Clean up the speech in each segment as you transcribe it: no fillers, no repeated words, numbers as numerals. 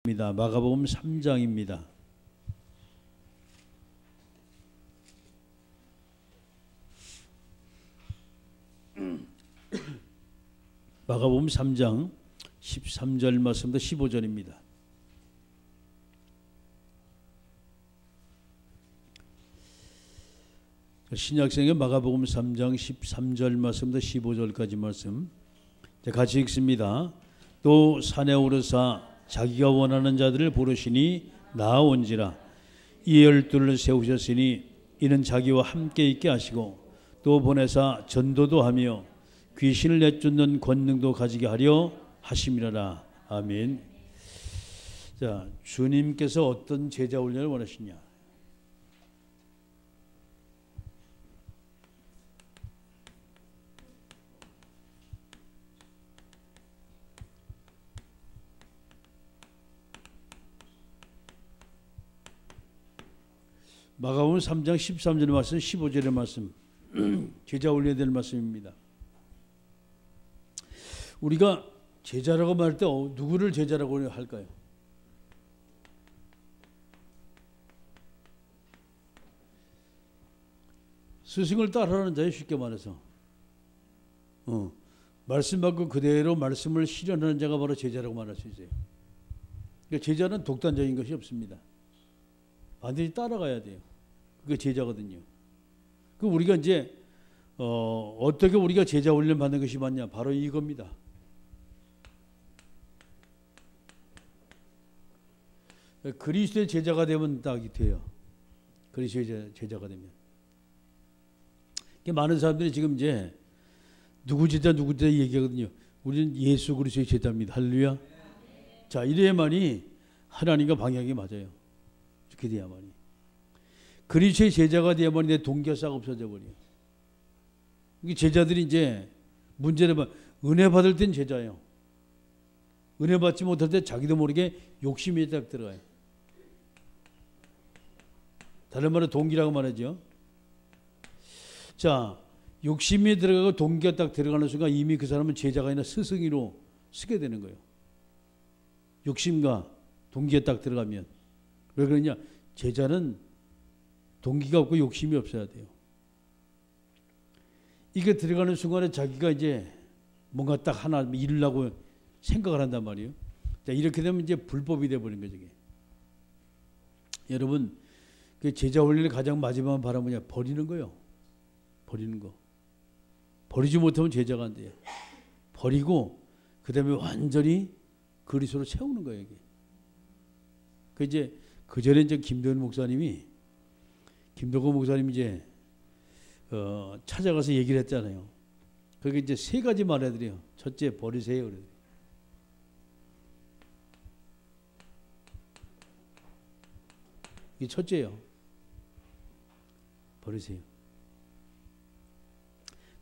마가복음 3장입니다. 마가복음 3장 13절 말씀부터 15절입니다. 신약성의 마가복음 3장 13절 말씀부터 15절까지 말씀 같이 읽습니다. 또 산에 오르사 자기가 원하는 자들을 부르시니 나아온지라. 이 12를 세우셨으니 이는 자기와 함께 있게 하시고 또 보내사 전도도 하며 귀신을 내쫓는 권능도 가지게 하려 하심이라라. 아멘. 자, 주님께서 어떤 제자 훈련을 원하시냐? 마가복음 3장 13절의 말씀, 15절의 말씀, 제자 올려야 될 말씀입니다. 우리가 제자라고 말할 때 누구를 제자라고 할까요? 스승을 따르는 자예요. 쉽게 말해서 말씀 받고 그대로 말씀을 실현하는 자가 바로 제자라고 말할 수 있어요. 그러니까 제자는 독단적인 것이 없습니다. 반드시 따라가야 돼요. 그게 제자거든요. 그 우리가 이제 어떻게 우리가 제자 훈련 받는 것이 맞냐? 바로 이겁니다. 그리스도의 제자가 되면 딱 돼요. 그리스도의 제자가 되면. 많은 사람들이 지금 이제 누구 제자 얘기하거든요. 우리는 예수 그리스도의 제자입니다. 할렐루야. 자, 이래야만이 하나님과 방향이 맞아요. 이렇게 돼야만이. 그리스도의 제자가 되야만이 내 동기가 싹 없어져 버려요. 제자들이 이제 문제를 은혜 받을 땐 제자예요. 은혜 받지 못할 때 자기도 모르게 욕심이 딱 들어가요. 다른 말로 동기라고 말하죠. 자, 욕심이 들어가고 동기가 딱 들어가는 순간 이미 그 사람은 제자가 아니라 스승으로 쓰게 되는 거예요. 욕심과 동기가 딱 들어가면. 왜 그러냐? 제자는 동기가 없고 욕심이 없어야 돼요. 이게 들어가는 순간에 자기가 이제 뭔가 딱 하나 이루려고 생각을 한단 말이에요. 자, 이렇게 되면 이제 불법이 돼버린 거죠. 이게. 여러분, 그 제자 훈련의 가장 마지막 바람은 뭐냐? 버리는 거예요. 버리는 거. 버리지 못하면 제자가 안 돼요. 버리고 그 다음에 완전히 그리스도로 채우는 거예요. 이게. 그 이제 그 전에 이제 김도현 목사님이 이제 찾아가서 얘기를 했잖아요. 그게 이제 세 가지 말해드려요. 첫째, 버리세요. 이게 첫째예요. 버리세요.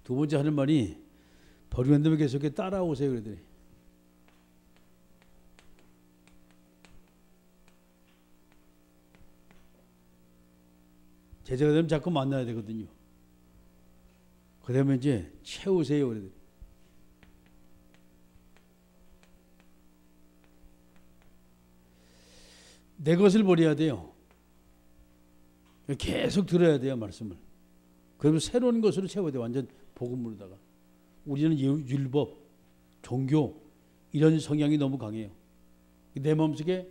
두 번째 하는 말이 버리는 다음에 계속 따라오세요. 그러더니. 제자가 되면 자꾸 만나야 되거든요. 그 다음에 이제 채우세요. 그러더니. 내 것을 버려야 돼요. 계속 들어야 돼요. 말씀을. 그러면 새로운 것으로 채워야 돼요. 완전 복음으로다가. 우리는 율법, 종교 이런 성향이 너무 강해요. 내 마음속에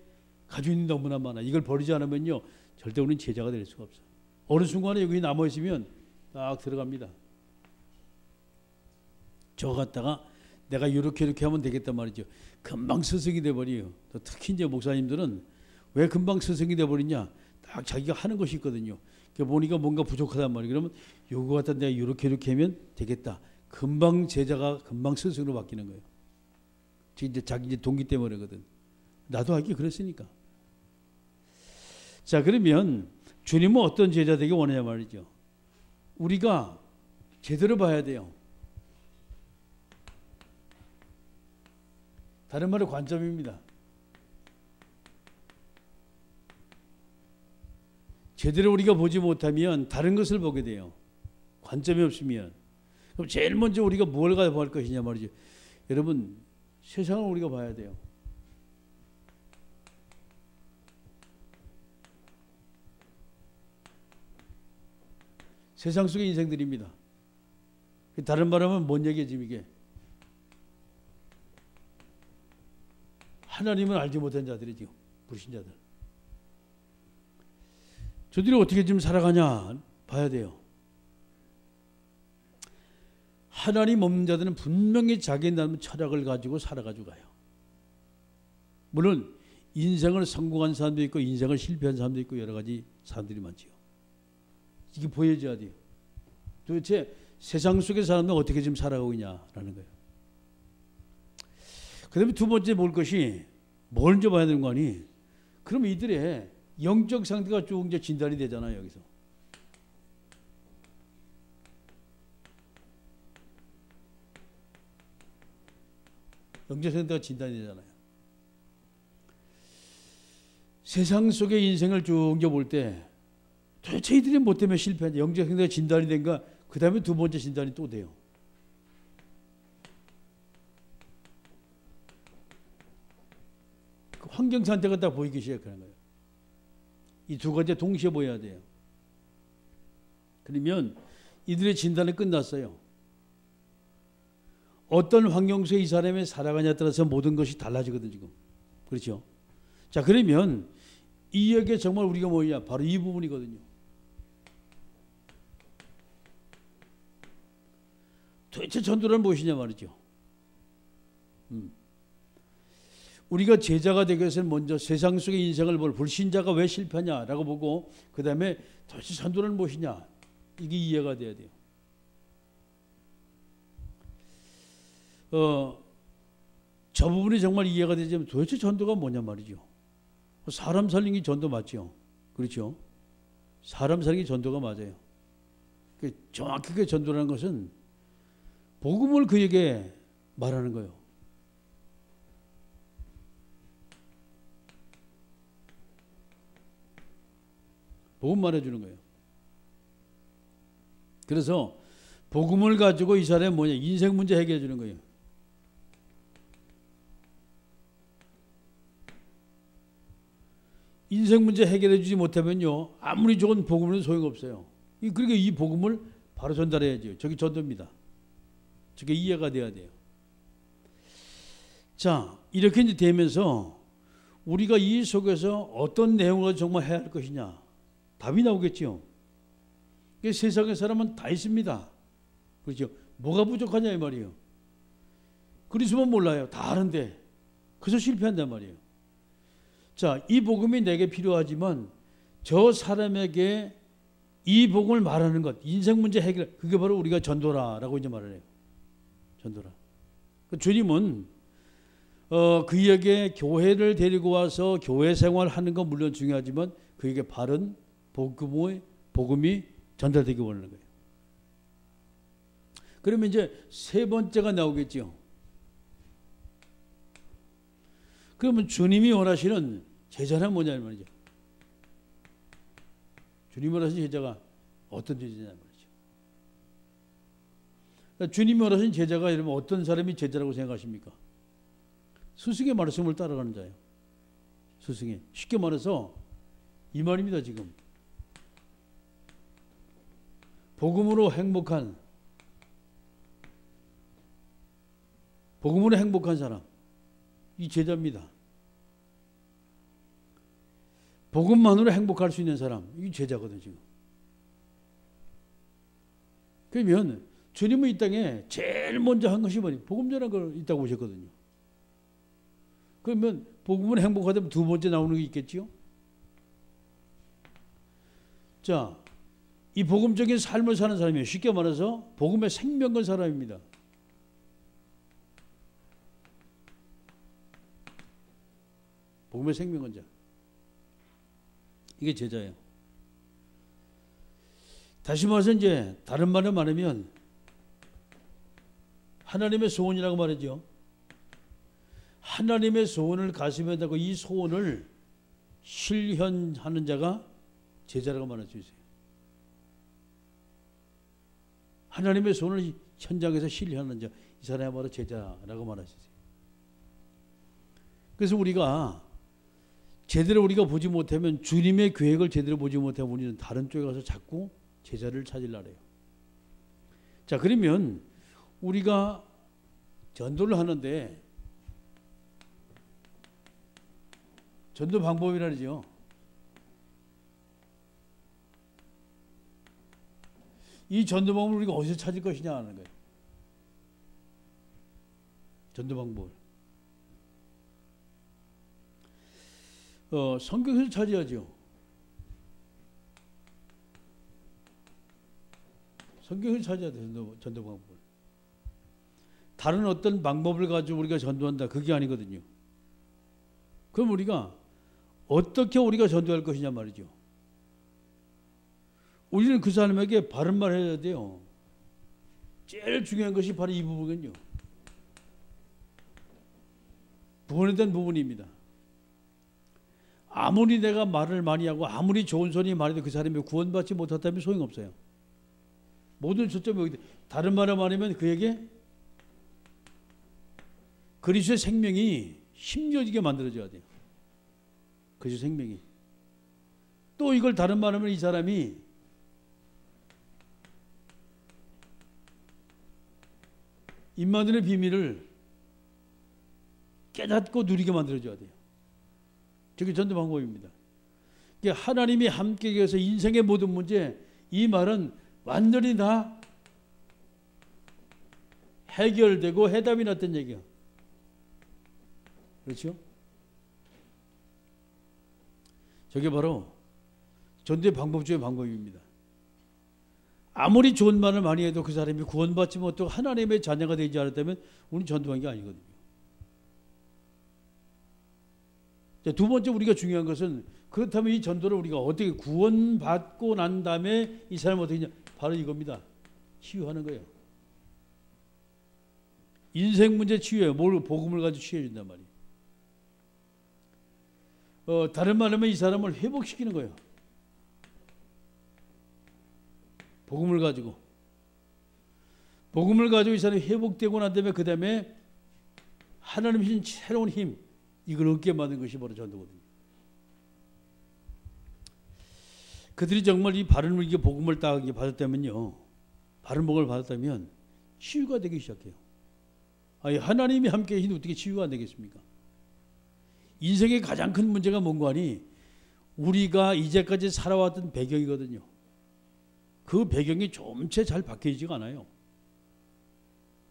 가지고 있는 게 너무나 많아. 이걸 버리지 않으면요. 절대 우리는 제자가 될 수가 없어요. 어느 순간에 여기 남아있으면 딱 들어갑니다. 저 갔다가 내가 이렇게 하면 되겠단 말이죠. 금방 스승이 돼버려요. 또 특히 이제 목사님들은 왜 금방 스승이 돼버리냐? 딱 자기가 하는 것이 있거든요. 보니까 뭔가 부족하단 말이에요. 그러면 요거 갖다 내가 이렇게 하면 되겠다. 금방 제자가 금방 스승으로 바뀌는 거예요. 이제 자기 이제 동기 때문에거든. 나도 하기 그랬으니까. 자, 그러면 주님은 어떤 제자 되기 원하냐 말이죠. 우리가 제대로 봐야 돼요. 다른 말의 관점입니다. 제대로 우리가 보지 못하면 다른 것을 보게 돼요. 관점이 없으면. 그럼 제일 먼저 우리가 뭘 가지고 할 것이냐 말이죠. 여러분, 세상을 우리가 봐야 돼요. 세상 속의 인생들입니다. 다른 말하면 뭔 얘기예요 지금 이게? 하나님을 알지 못한 자들이죠. 불신자들. 저들이 어떻게 지금 살아가냐 봐야 돼요. 하나님 없는 자들은 분명히 자기의 나름 철학을 가지고 살아가지고 가요. 물론 인생을 성공한 사람도 있고 인생을 실패한 사람도 있고 여러 가지 사람들이 많지요. 이게 보여져야 돼요. 도대체 세상 속의 사람은 어떻게 지금 살아가고 있냐라는 거예요. 그 다음에 두 번째 볼 것이 뭘 좀 봐야 되는 거 아니? 그럼 이들의 영적 상태가 쭉 이제 진단이 되잖아요, 여기서. 영적 상태가 진단이 되잖아요. 세상 속의 인생을 쭉 볼 때 도대체 이들이 뭐 때문에 실패한지 영적 상태가 진단이 된가? 그 다음에 두 번째 진단이 또 돼요. 그 환경 상태가 딱 보이기 시작하는 거예요. 이 두 가지 동시에 보여야 돼요. 그러면 이들의 진단은 끝났어요. 어떤 환경 속에 이 사람이 살아가냐에 따라서 모든 것이 달라지거든 지금. 그렇죠? 자, 그러면 이에게 정말 우리가 뭐냐? 바로 이 부분이거든요. 도대체 전도란 무엇이냐 말이죠. 우리가 제자가 되기 위해서는 먼저 세상 속의 인생을 볼 불신자가 왜 실패하냐라고 보고 그 다음에 도대체 전도란 무엇이냐 이게 이해가 돼야 돼요. 저 부분이 정말 이해가 되자면 도대체 전도가 뭐냐 말이죠. 사람 살리는 게 전도 맞죠. 그렇죠. 사람 살리는 게 전도가 맞아요. 정확하게 전도라는 것은 복음을 그에게 말하는 거예요. 복음 말해주는 거예요. 그래서 복음을 가지고 이 사람이 뭐냐? 인생 문제 해결해 주는 거예요. 인생 문제 해결해 주지 못하면요, 아무리 좋은 복음은 소용없어요. 그러니까 이 복음을 바로 전달해야죠. 저게 전도입니다. 저게 이해가 돼야 돼요. 자, 이렇게 이제 되면서 우리가 이 속에서 어떤 내용을 정말 해야 할 것이냐? 답이 나오겠죠. 세상의 사람은 다 있습니다. 그렇죠. 뭐가 부족하냐 이 말이에요. 그리스도만 몰라요. 다 아는데. 그래서 실패한단 말이에요. 자, 이 복음이 내게 필요하지만 저 사람에게 이 복음을 말하는 것, 인생 문제 해결, 그게 바로 우리가 전도라라고 이제 말을 해요. 전도라. 주님은 그에게 교회를 데리고 와서 교회 생활하는 건 물론 중요하지만 그에게 바른 복음이 전달되기 원하는 거예요. 그러면 이제 세 번째가 나오겠죠. 그러면 주님이 원하시는 제자는 뭐냐는 말이죠. 주님이 원하시는 제자가 어떤 제자냐는 말이죠. 그러니까 주님이 원하시는 제자가 여러분 어떤 사람이 제자라고 생각하십니까? 스승의 말씀을 따라가는 자예요. 스승의. 쉽게 말해서 이 말입니다 지금. 복음으로 행복한 사람, 이 제자입니다. 복음만으로 행복할 수 있는 사람, 이 제자거든요 지금. 그러면 주님은 이 땅에 제일 먼저 한 것이 뭐니? 복음 전하는 걸 있다고 보셨거든요. 그러면 복음은 행복하다면 두 번째 나오는 게 있겠지요? 자, 이 복음적인 삶을 사는 사람이에요. 쉽게 말해서 복음의 생명 건 사람입니다. 복음의 생명 건 자. 이게 제자예요. 다시 말해서 이제 다른 말을 말하면 하나님의 소원이라고 말하죠. 하나님의 소원을 가슴에 담고 이 소원을 실현하는 자가 제자라고 말할 수 있어요. 하나님의 소원을 현장에서 실현하는 자, 이 사람이 바로 제자라고 말할 수 있어요. 그래서 우리가 제대로 우리가 보지 못하면 주님의 계획을 제대로 보지 못하면 우리는 다른 쪽에 가서 자꾸 제자를 찾으려래요. 자, 그러면 우리가 전도를 하는데 전도 방법이라죠. 이 전도 방법을 우리가 어디서 찾을 것이냐 하는 거예요. 전도 방법을. 성경에서 찾아야죠. 성경에서 찾아야 돼요. 전도 방법을. 다른 어떤 방법을 가지고 우리가 전도한다. 그게 아니거든요. 그럼 우리가 어떻게 우리가 전도할 것이냐 말이죠. 우리는 그 사람에게 바른 말 해야 돼요. 제일 중요한 것이 바로 이 부분이요. 구원에 대한 부분입니다. 아무리 내가 말을 많이 하고 아무리 좋은 소리 말해도 그 사람이 구원받지 못했다면 소용없어요. 모든 초점이 여기 다른 말을 말하면 그에게 그리스도의 생명이 힘겨지게 만들어져야 돼요. 그리스도의 생명이. 또 이걸 다른 말로 하면 이 사람이 임마누엘의 비밀을 깨닫고 누리게 만들어줘야 돼요. 저게 전도 방법입니다. 하나님이 함께 계셔서 인생의 모든 문제, 이 말은 완전히 다 해결되고 해답이 났던 얘기야. 그렇죠? 저게 바로 전도의 방법 중의 방법입니다. 아무리 좋은 말을 많이 해도 그 사람이 구원받지 못하고 하나님의 자녀가 되지 않았다면 우리는 전도한 게 아니거든요. 자, 두 번째 우리가 중요한 것은 그렇다면 이 전도를 우리가 어떻게 구원받고 난 다음에 이 사람을 어떻게 하냐? 바로 이겁니다. 치유하는 거예요. 인생 문제 치유해요. 뭘 복음을 가지고 치유해 준단 말이에요. 다른 말로 하면 이 사람을 회복시키는 거예요. 복음을 가지고 이 사람이 회복되고 난 다음에 그 다음에 하나님 주신 새로운 힘, 이걸 얻게 만든 것이 바로 전도거든요. 그들이 정말 이 바른 물기 복음을 딱 받았다면요, 바른 복음을 받았다면 치유가 되기 시작해요. 아니, 하나님이 함께 계신데 어떻게 치유가 안 되겠습니까? 인생의 가장 큰 문제가 뭔가 하니 우리가 이제까지 살아왔던 배경이거든요. 그 배경이 좀채 잘 바뀌지가 않아요.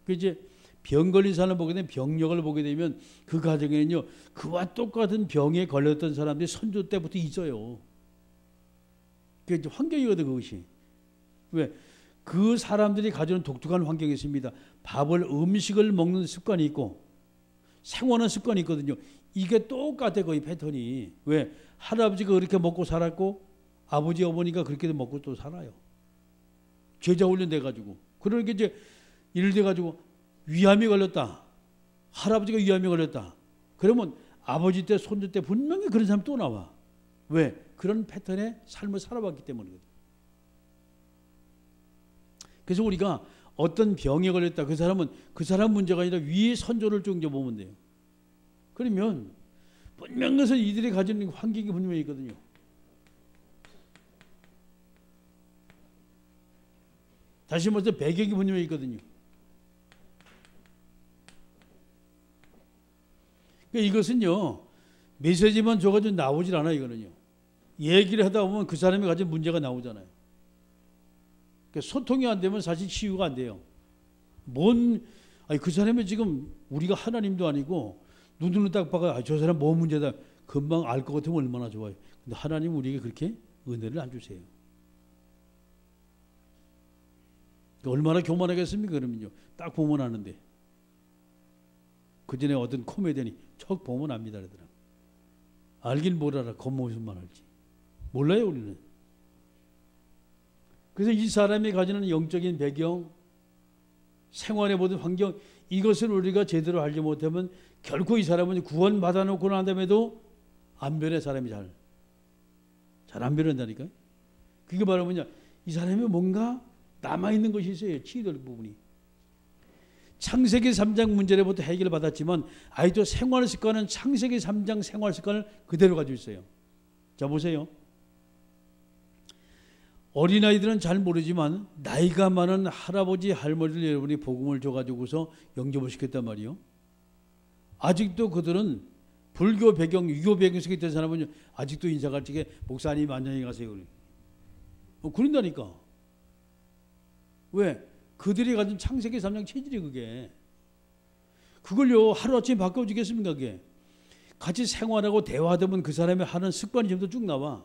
그 이제 병 걸린 사람을 보게 되면, 병력을 보게 되면 그 가정에는요, 그와 똑같은 병에 걸렸던 사람들이 선조 때부터 있어요. 그게 이제 환경이거든, 그것이. 왜? 그 사람들이 가지는 독특한 환경이 있습니다. 음식을 먹는 습관이 있고 생활하는 습관이 있거든요. 이게 똑같아, 거의 패턴이. 왜? 할아버지가 그렇게 먹고 살았고 아버지 어머니가 그렇게 먹고 또 살아요. 제자 훈련돼가지고. 그러니까 이제 이를 돼가지고 위암이 걸렸다. 할아버지가 위암이 걸렸다. 그러면 아버지 때, 손주 때 분명히 그런 사람 또 나와. 왜? 그런 패턴의 삶을 살아왔기 때문이거든. 그래서 우리가 어떤 병에 걸렸다. 그 사람은 그 사람 문제가 아니라 위의 선조를 좀 보면 돼요. 그러면 분명한 것은 이들이 가지는 환경이 분명히 있거든요. 다시 말해서 배경이 분명히 있거든요. 그러니까 이것은요, 메시지만 줘가지고 나오질 않아요. 이거는요, 얘기를 하다 보면 그 사람이 가진 문제가 나오잖아요. 그러니까 소통이 안 되면 사실 치유가 안 돼요. 그 사람이 지금 우리가 하나님도 아니고 눈으로 딱 봐가 저 사람 뭐 문제다 금방 알 것 같으면 얼마나 좋아요. 근데 하나님은 우리에게 그렇게 은혜를 안 주세요. 얼마나 교만하겠습니까? 그러면요, 딱 보면 아는데. 그 전에 어떤 코미디언이 척 보면 압니다 그러더라. 알긴 뭘 알아. 겉모습만 알지. 몰라요 우리는. 그래서 이 사람이 가지는 영적인 배경, 생활의 모든 환경, 이것을 우리가 제대로 알지 못하면 결코 이 사람은 구원 받아놓고 난 다음에도 안 변해. 사람이 잘 안 변한다니까요. 그게 바로 뭐냐, 이 사람이 뭔가 남아있는 것이 있어요. 치유될 부분이. 창세기 3장 문제로부터 해결을 받았지만 아직도 생활 습관은 창세기 3장 생활 습관을 그대로 가지고 있어요. 자, 보세요. 어린아이들은 잘 모르지만 나이가 많은 할아버지 할머니들 여러분이 복음을 줘가지고서 영접을 시켰단 말이에요. 아직도 그들은 불교 배경, 유교 배경 속에 있던 사람은 아직도 인사갈 적에 목사님 안녕히 가세요. 그런다니까. 왜? 그들이 가진 창세기 3장 체질이 그게. 그걸요 하루아침에 바꿔주겠습니까? 그게. 같이 생활하고 대화하다 보면 그 사람이 하는 습관이 좀 더 쭉 나와.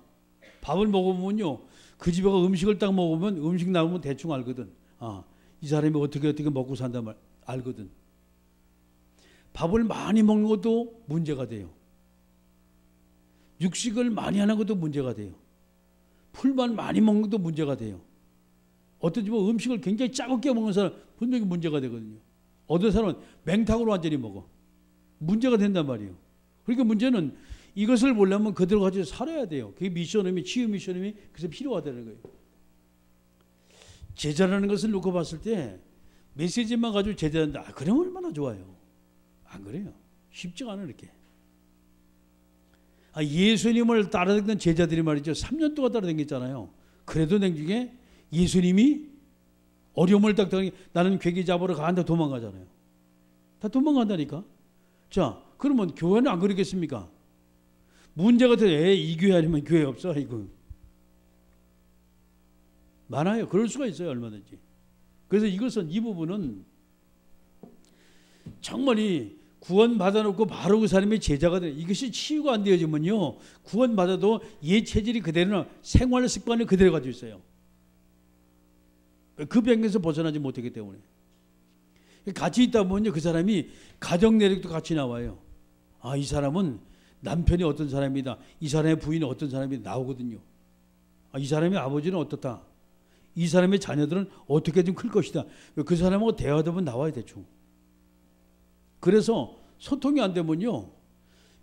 밥을 먹어보면요. 그 집에 가 음식을 딱 먹으면 음식 나오면 대충 알거든. 아, 이 사람이 어떻게 먹고 산다 말 알거든. 밥을 많이 먹는 것도 문제가 돼요. 육식을 많이 하는 것도 문제가 돼요. 풀만 많이 먹는 것도 문제가 돼요. 어떤 집은 음식을 굉장히 짜겁게 먹는 사람 분명히 문제가 되거든요. 어떤 사람은 맹탕으로 완전히 먹어. 문제가 된단 말이에요. 그러니까 문제는 이것을 보려면 그대로 가지고 살아야 돼요. 그게 미션임이 치유 미션임이 그래서 필요하다는 거예요. 제자라는 것을 놓고 봤을 때 메시지만 가지고 제자한다. 그러면 얼마나 좋아요. 안 그래요. 쉽지가 않아 이렇게. 예수님을 따라다니던 제자들이 말이죠. 3년 동안 따라다녔잖아요. 그래도 나중에 예수님이 어려움을 딱 당하니 나는 괴기 잡으러 가는데 도망가잖아요. 다 도망간다니까. 자, 그러면 교회는 안 그러겠습니까? 문제가 돼. 이 교회 아니면 교회 없어. 이거 많아요. 그럴 수가 있어요. 얼마든지. 그래서 이것은 이 부분은 정말이 구원받아놓고 바로 그 사람이 제자가 돼. 이것이 치유가 안 되어지면요. 구원받아도 옛 체질이 그대로 생활 습관을 그대로 가지고 있어요. 그 병에서 벗어나지 못하기 때문에. 같이 있다 보면요. 그 사람이 가정 내력도 같이 나와요. 아, 이 사람은 남편이 어떤 사람이다. 이 사람의 부인은 어떤 사람이다. 나오거든요. 아, 이 사람의 아버지는 어떻다. 이 사람의 자녀들은 어떻게 좀 클 것이다. 그 사람하고 대화하다 보면 나와야 대충. 그래서 소통이 안 되면요.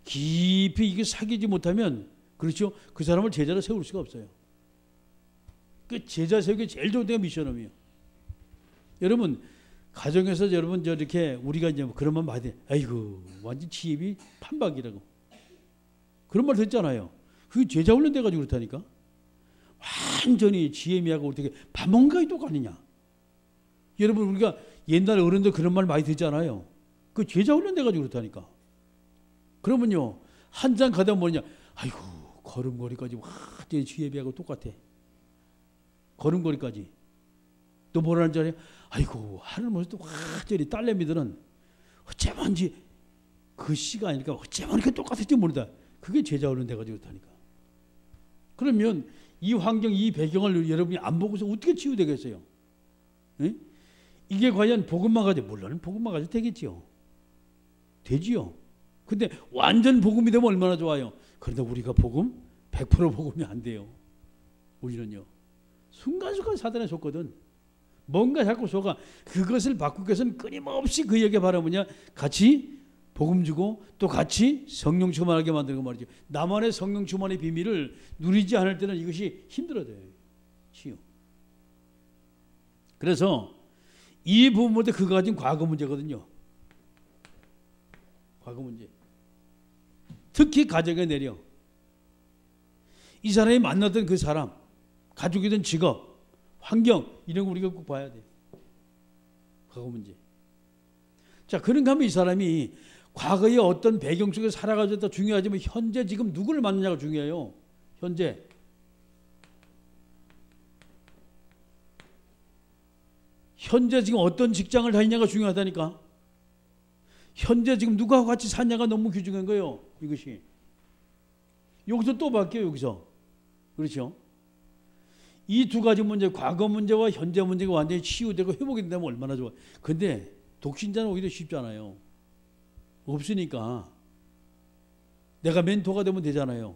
깊이 이게 사귀지 못하면 그렇죠. 그 사람을 제자로 세울 수가 없어요. 그 제자 세우기 제일 좋은 데가 미션홈이에요. 여러분 가정에서 여러분 저렇게 우리가 이제 그런 말 많이 해. 아이고 완전 치입이 판박이라고. 그런 말 듣잖아요. 그게 제자 훈련돼 가지고 그렇다니까. 완전히 지혜미하고 어떻게 밥 먹는 거이 똑같느냐. 여러분 우리가 옛날 어른들 그런 말 많이 듣잖아요. 그 제자 훈련돼 가지고 그렇다니까. 그러면요 한 장 가다 뭐냐. 아이고 걸음걸이까지 완전히 지혜미하고 똑같아. 걸음걸이까지. 또 뭐라는 줄 알아요? 아이고 하늘 모습도 완전히 딸내미들은 어째만지 그 시가 아니니까 어째만 이렇게 똑같을지 모른다. 그게 제자 훈련 돼가지고 그렇다니까. 그러면 이 환경, 이 배경을 여러분이 안 보고서 어떻게 치유되겠어요? 에? 이게 과연 복음만 가지고, 물론 복음만 가지고 되겠지요. 되지요. 근데 완전 복음이 되면 얼마나 좋아요. 그런데 우리가 복음 100% 복음이 안 돼요. 우리는요. 순간순간 사단에 속거든. 뭔가 자꾸 속아. 그것을 바꾸기 위해서는 끊임없이 그 얘기 바라보냐. 같이 복음 주고 또 같이 성령 충만하게 만들고 말이죠. 나만의 성령 충만의 비밀을 누리지 않을 때는 이것이 힘들어져요. 치유. 그래서 이 부분부터 그가 가진 과거 문제거든요. 과거 문제. 특히 가정에 내려. 이 사람이 만났던 그 사람, 가족이든 직업, 환경 이런 거 우리가 꼭 봐야 돼. 과거 문제. 자, 그런가 하면 이 사람이 과거의 어떤 배경 속에 살아가지고 중요하지만 현재 지금 누구를 만나냐가 중요해요. 현재. 현재 지금 어떤 직장을 다니냐가 중요하다니까. 현재 지금 누구하고 같이 사냐가 너무 귀중한 거예요. 이것이. 여기서 또 바뀌어요. 여기서. 그렇죠. 이 두 가지 문제, 과거 문제와 현재 문제가 완전히 치유되고 회복이 된다면 얼마나 좋아. 근데 독신자는 오히려 쉽잖아요. 없으니까 내가 멘토가 되면 되잖아요.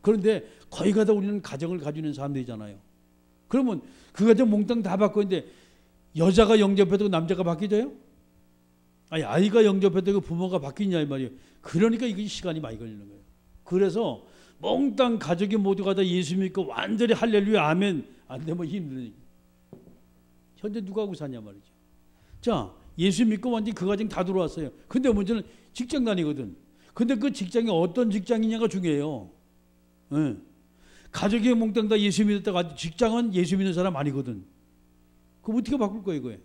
그런데 거기 가다 우리는 가정을 가지는 사람들이잖아요. 그러면 그 가정 몽땅 다 바꾸는데 여자가 영접해도 남자가 바뀌져요? 아니 아이가 영접해도 부모가 바뀌냐 이 말이에요. 그러니까 이게 시간이 많이 걸리는 거예요. 그래서 몽땅 가족이 모두가 다 예수 믿고 완전히 할렐루야 아멘 안 되면 힘드니까. 현재 누구하고 사냐 말이죠. 자, 예수 믿고 완전히 그 가정 다 들어왔어요. 근데 문제는 직장 다니거든. 근데 그 직장이 어떤 직장이냐가 중요해요. 네. 가족이 몽땅 다 예수 믿었다가 직장은 예수 믿는 사람 아니거든. 그럼 어떻게 바꿀 거예요, 이거에?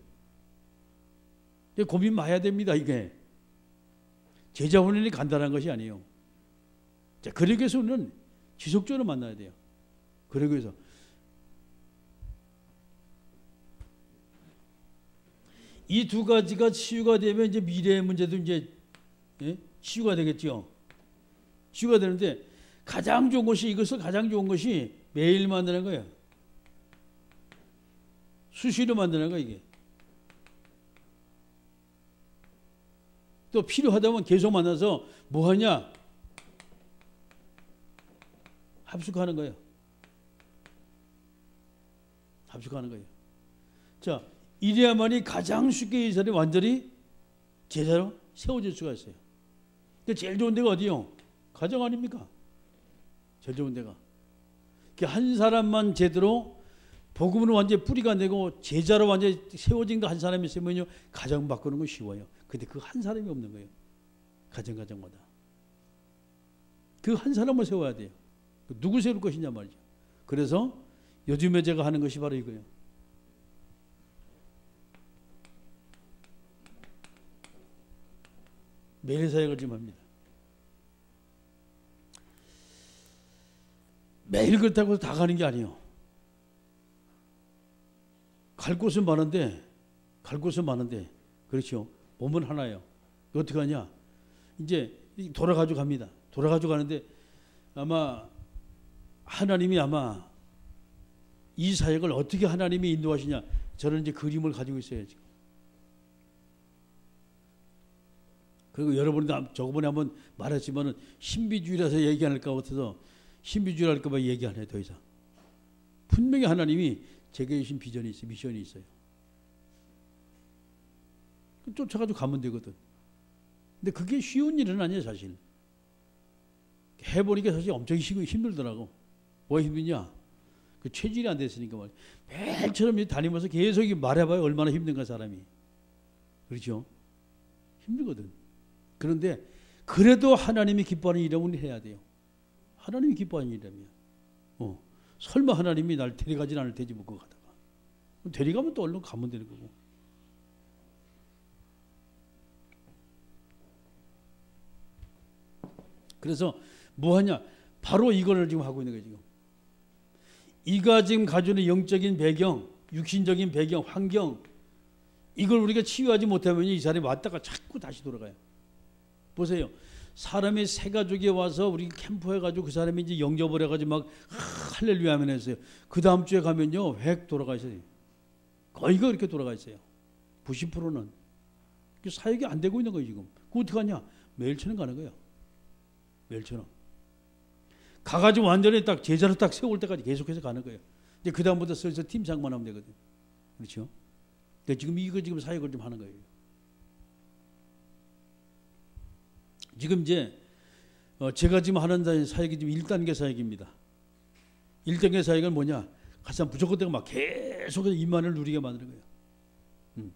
고민 많이 해야 됩니다, 이게. 제자 훈련이 간단한 것이 아니에요. 자, 그러기 위해서는 지속적으로 만나야 돼요. 그러기 위해서. 이 두 가지가 치유가 되면 이제 미래의 문제도 이제 치유가 되겠죠. 치유가 되는데 가장 좋은 것이 이것을 가장 좋은 것이 매일 만드는 거예요. 수시로 만드는 거예요, 이게. 또 필요하다면 계속 만나서 뭐 하냐? 합숙하는 거예요. 합숙하는 거예요. 자, 이래야만이 가장 쉽게 이 사람이 완전히 제자로 세워질 수가 있어요. 근데 제일 좋은 데가 어디요? 가정 아닙니까? 제일 좋은 데가. 한 사람만 제대로 복음으로 완전히 뿌리가 되고 제자로 완전히 세워진 거 한 사람이 있으면요, 가정 바꾸는 건 쉬워요. 근데 그 한 사람이 없는 거예요. 가정마다. 그 한 사람을 세워야 돼요. 누구 세울 것이냐 말이죠. 그래서 요즘에 제가 하는 것이 바로 이거예요. 매일 사역을 좀 합니다. 매일 그렇다고 다 가는 게 아니에요. 갈 곳은 많은데, 그렇죠. 몸은 하나예요. 어떻게 하냐? 이제 돌아가지고 갑니다. 돌아가지고 가는데 아마 하나님이 아마 이 사역을 어떻게 하나님이 인도하시냐? 저는 이제 그림을 가지고 있어요, 지금. 그리고 여러분도 저번에 한번 말했지만은 신비주의라서 얘기 안 할까 같아서 신비주의 할까봐 얘기 안 해요, 더 이상. 분명히 하나님이 제게 주신 비전이 있어요, 미션이 있어요. 쫓아가지고 가면 되거든. 근데 그게 쉬운 일은 아니에요, 사실. 해보니까 사실 엄청 힘들더라고. 뭐가 힘드냐? 그 체질이 안 됐으니까 말이야. 매일처럼 다니면서 계속 말해봐요, 얼마나 힘든가, 사람이. 그렇죠? 힘들거든. 그런데 그래도 하나님이 기뻐하는 일은 해야 돼요. 하나님이 기뻐하는 일이라면. 설마 하나님이 날 데려가진 않을 테지 뭐 그거 가다가. 데려가면 또 얼른 가면 되는 거고. 그래서 뭐 하냐? 바로 이걸 지금 하고 있는 거예요, 지금. 이가 지금 가지는 영적인 배경, 육신적인 배경, 환경, 이걸 우리가 치유하지 못하면 이 사람이 왔다가 자꾸 다시 돌아가요. 보세요. 사람이 새 가족이 와서 우리 캠프 해가지고 그 사람이 이제 영접을 해가지고 막 할렐루야 하면 했어요. 그 다음 주에 가면요, 획 돌아가 있어요. 거의 그렇게 돌아가 있어요. 90%는. 사역이 안 되고 있는 거예요, 지금. 그거 어떻게 하냐? 매일처럼 가는 거예요. 매일처럼. 가가지고 완전히 딱 제자로 딱 세울 때까지 계속해서 가는 거예요. 이제 그 다음부터 슬슬 팀장만 하면 되거든. 그렇죠? 근데 지금 이거 지금 사역을 좀 하는 거예요. 지금 이제 제가 지금 하는 사역이 지금 1단계 사역입니다. 1단계 사역은 뭐냐? 가서 무조건 내가 막 계속해서 임만을 누리게 만드는 거예요.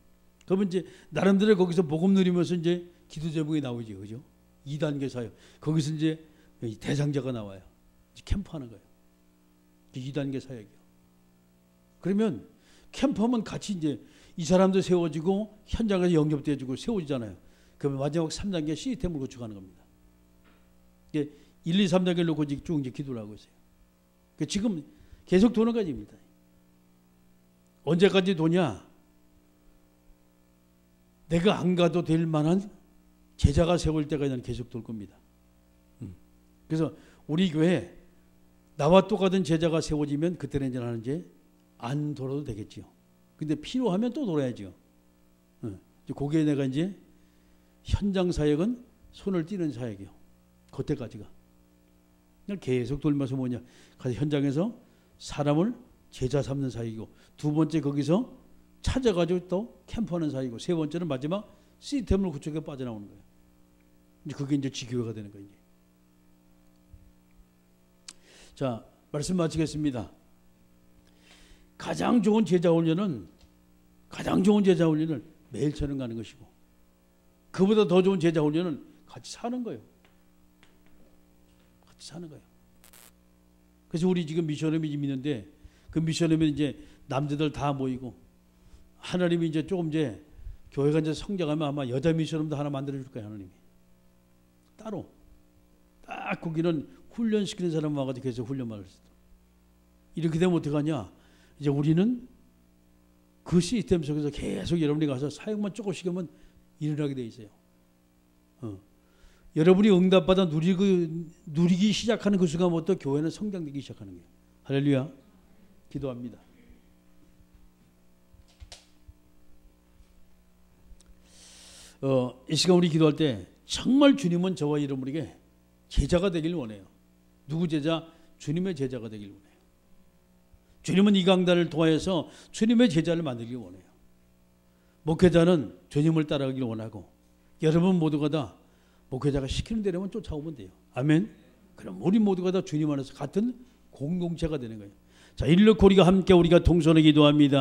그러면 이제 나름대로 거기서 복음 누리면서 이제 기도 제목이 나오죠, 그죠? 2단계 사역. 거기서 이제 대상자가 나와요. 이제 캠프하는 거예요. 2단계 사역이요. 그러면 캠프하면 같이 이제 이 사람도 세워지고 현장에서 영접돼주고 세워지잖아요. 그러면 마지막 3단계 시스템을 구축하는 겁니다. 1, 2, 3단계를 놓고 쭉 이제 기도를 하고 있어요. 지금 계속 도는 과정입니다. 언제까지 도냐? 내가 안 가도 될 만한 제자가 세울 때까지는 계속 돌 겁니다. 그래서 우리 교회 나와 똑같은 제자가 세워지면 그때는 이제 나는 이제 안 돌아도 되겠지요. 근데 필요하면 또 돌아야죠. 그게 내가 이제 현장 사역은 손을 띄는 사역이요. 그때까지가. 그냥 계속 돌면서 뭐냐. 현장에서 사람을 제자 삼는 사역이고, 두 번째 거기서 찾아가지고 또 캠프하는 사역이고, 세 번째는 마지막 시스템을 구축해 빠져나오는 거예요. 이제 그게 이제 지교회가 되는 거예요. 자, 말씀 마치겠습니다. 가장 좋은 제자 훈련은 매일처럼 가는 것이고, 그보다 더 좋은 제자 훈련은 같이 사는 거예요. 같이 사는 거예요. 그래서 우리 지금 미션홈이 있는데 그 미션홈에 이제 남자들 다 모이고 하나님이 이제 조금 이제 교회가 이제 성장하면 아마 여자 미션홈도 하나 만들어 줄 거예요. 하나님이 따로 딱 거기는 훈련시키는 사람 와가지고 계속 훈련만 했어. 이렇게 되면 어떡하냐? 이제 우리는 그 시스템 속에서 계속 여러분이 가서 사역만 조금씩 하면 일어나게 돼 있어요. 여러분이 응답받아 누리기 시작하는 그 순간부터 교회는 성장되기 시작하는 거예요. 할렐루야. 기도합니다. 이 시간 우리 기도할 때 정말 주님은 저와 여러분에게 제자가 되길 원해요. 누구 제자? 주님의 제자가 되길 원해요. 주님은 이 강단을 통하여서 주님의 제자를 만들길 원해요. 목회자는 주님을 따라가길 원하고 여러분 모두가 다 목회자가 시키는 대로만 쫓아오면 돼요. 아멘. 그럼 우리 모두가 다 주님 안에서 같은 공동체가 되는 거예요. 자, 일로 우리가 함께 우리가 동선에 기도합니다.